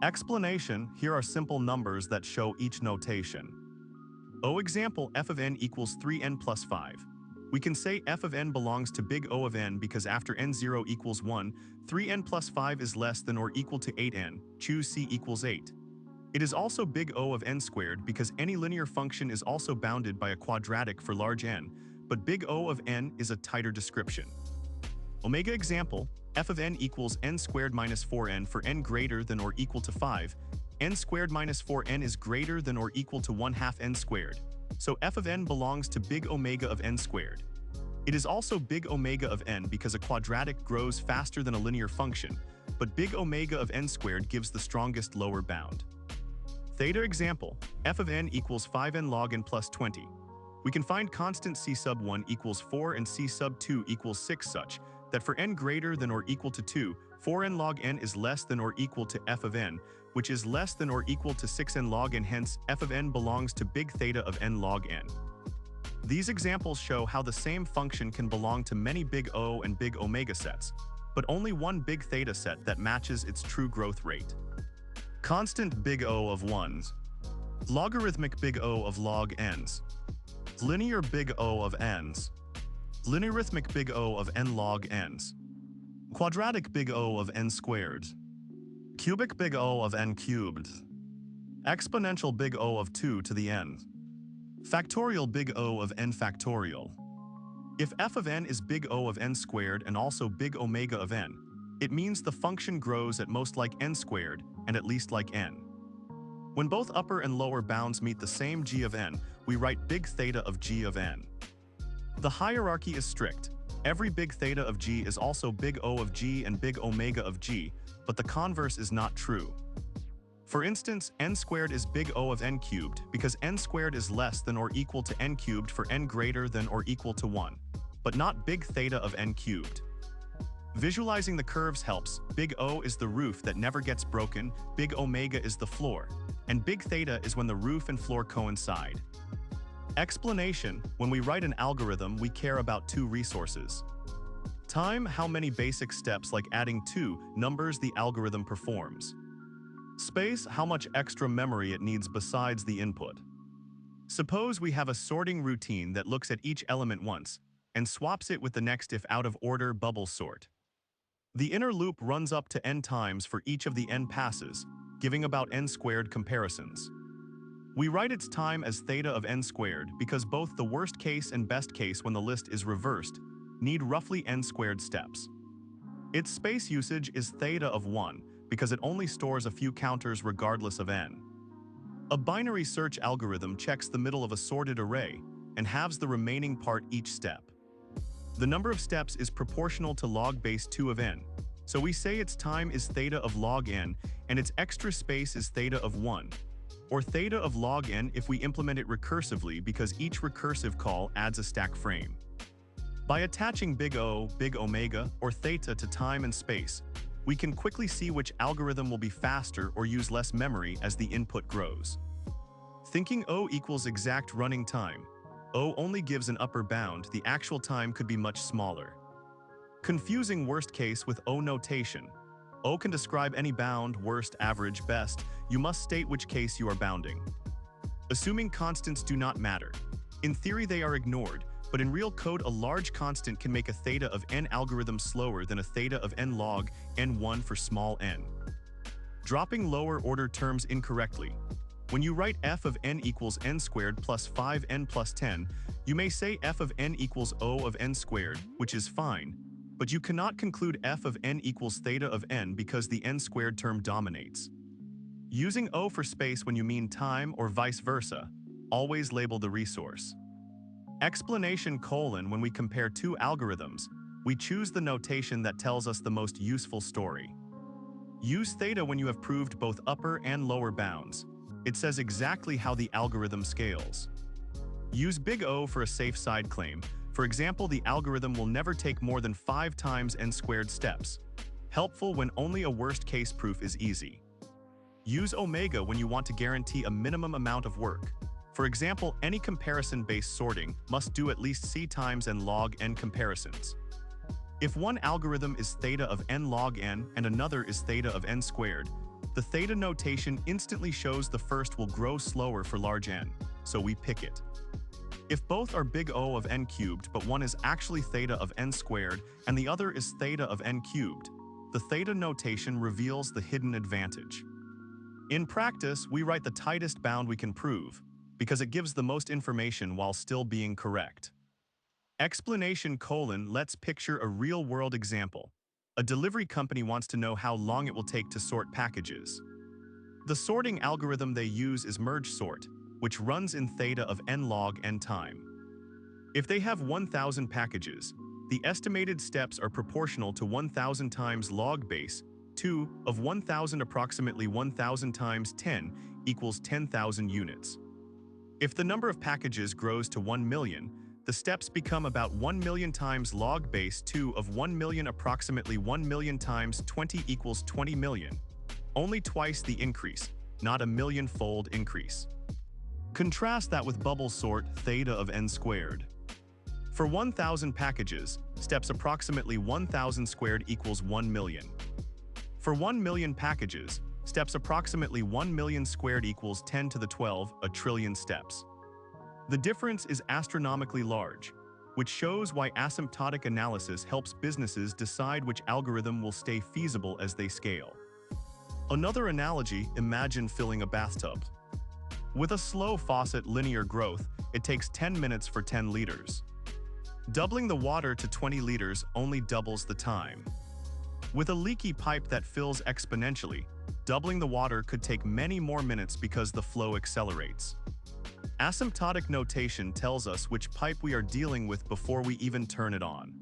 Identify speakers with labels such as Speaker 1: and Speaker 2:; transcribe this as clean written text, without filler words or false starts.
Speaker 1: Explanation: here are simple numbers that show each notation. Example, f of n equals 3n plus 5. We can say f of n belongs to big O of n because after n0 equals 1, 3n plus 5 is less than or equal to 8n, choose c equals 8. It is also big O of n squared because any linear function is also bounded by a quadratic for large n, but big O of n is a tighter description. Omega example, f of n equals n squared minus 4n for n greater than or equal to 5, n squared minus 4n is greater than or equal to 1/2 n squared, so f of n belongs to big omega of n squared. It is also big omega of n because a quadratic grows faster than a linear function, but big omega of n squared gives the strongest lower bound. Theta example, f of n equals 5n log n plus 20. We can find constant c sub 1 equals 4 and c sub 2 equals 6 such that for n greater than or equal to 2, 4n log n is less than or equal to f of n, which is less than or equal to 6n log n, hence f of n belongs to big theta of n log n. These examples show how the same function can belong to many big O and big omega sets, but only one big theta set that matches its true growth rate. Constant big O of 1s. Logarithmic big O of log n's. Linear big O of n's. Linearithmic big O of n log n's. Quadratic big O of n squared. Cubic big O of n cubed. Exponential big O of 2 to the n. Factorial big O of n factorial. If f of n is big O of n squared and also big omega of n, it means the function grows at most like n squared and at least like n. When both upper and lower bounds meet the same g of n, we write big theta of g of n. The hierarchy is strict. Every big theta of g is also big O of g and big omega of g, but the converse is not true. For instance, n squared is big O of n cubed because n squared is less than or equal to n cubed for n greater than or equal to 1, but not big theta of n cubed. Visualizing the curves helps. Big O is the roof that never gets broken, big omega is the floor, and big theta is when the roof and floor coincide. Explanation: when we write an algorithm, we care about two resources. Time, how many basic steps like adding two numbers the algorithm performs. Space, how much extra memory it needs besides the input. Suppose we have a sorting routine that looks at each element once and swaps it with the next if out of order bubble sort. The inner loop runs up to n times for each of the n passes, giving about n squared comparisons. We write its time as theta of n squared because both the worst case and best case when the list is reversed need roughly n squared steps. Its space usage is theta of 1 because it only stores a few counters regardless of n. A binary search algorithm checks the middle of a sorted array and halves the remaining part each step. The number of steps is proportional to log base 2 of n, so we say its time is theta of log n and its extra space is theta of 1, or theta of log n if we implement it recursively because each recursive call adds a stack frame. By attaching big O, big omega, or theta to time and space, we can quickly see which algorithm will be faster or use less memory as the input grows. Thinking O equals exact running time, O only gives an upper bound, the actual time could be much smaller. Confusing worst case with O notation. O can describe any bound, worst, average, best, you must state which case you are bounding. Assuming constants do not matter. In theory they are ignored, but in real code a large constant can make a theta of n algorithm slower than a theta of n log n1 for small n. Dropping lower order terms incorrectly. When you write f of n equals n squared plus 5n plus 10, you may say f of n equals O of n squared, which is fine, but you cannot conclude f of n equals theta of n because the n squared term dominates. Using O for space when you mean time or vice versa, always label the resource. Explanation: when we compare two algorithms, we choose the notation that tells us the most useful story. Use theta when you have proved both upper and lower bounds. It says exactly how the algorithm scales. Use big O for a safe side claim. For example, the algorithm will never take more than 5 times n squared steps. Helpful when only a worst case proof is easy. Use omega when you want to guarantee a minimum amount of work. For example, any comparison-based sorting must do at least c times n log n comparisons. If one algorithm is theta of n log n and another is theta of n squared, The theta notation instantly shows the first will grow slower for large n, so we pick it. If both are big O of n cubed but one is actually theta of n squared and the other is theta of n cubed, the theta notation reveals the hidden advantage. In practice, we write the tightest bound we can prove, because it gives the most information while still being correct. Explanation: let's picture a real-world example. A delivery company wants to know how long it will take to sort packages. The sorting algorithm they use is merge sort, which runs in theta of n log n time. If they have 1,000 packages, the estimated steps are proportional to 1,000 times log base 2 of 1,000 approximately 1,000 times 10 equals 10,000 units. If the number of packages grows to 1 million, the steps become about 1 million times log base 2 of 1 million approximately 1 million times 20 equals 20 million. Only twice the increase, not a million-fold increase. Contrast that with bubble sort theta of n squared. For 1,000 packages, steps approximately 1,000 squared equals 1 million. For 1 million packages, steps approximately 1 million squared equals 10 to the 12, a trillion steps. The difference is astronomically large, which shows why asymptotic analysis helps businesses decide which algorithm will stay feasible as they scale. Another analogy: imagine filling a bathtub. With a slow faucet linear growth, it takes 10 minutes for 10 liters. Doubling the water to 20 liters only doubles the time. With a leaky pipe that fills exponentially, doubling the water could take many more minutes because the flow accelerates. Asymptotic notation tells us which pipe we are dealing with before we even turn it on.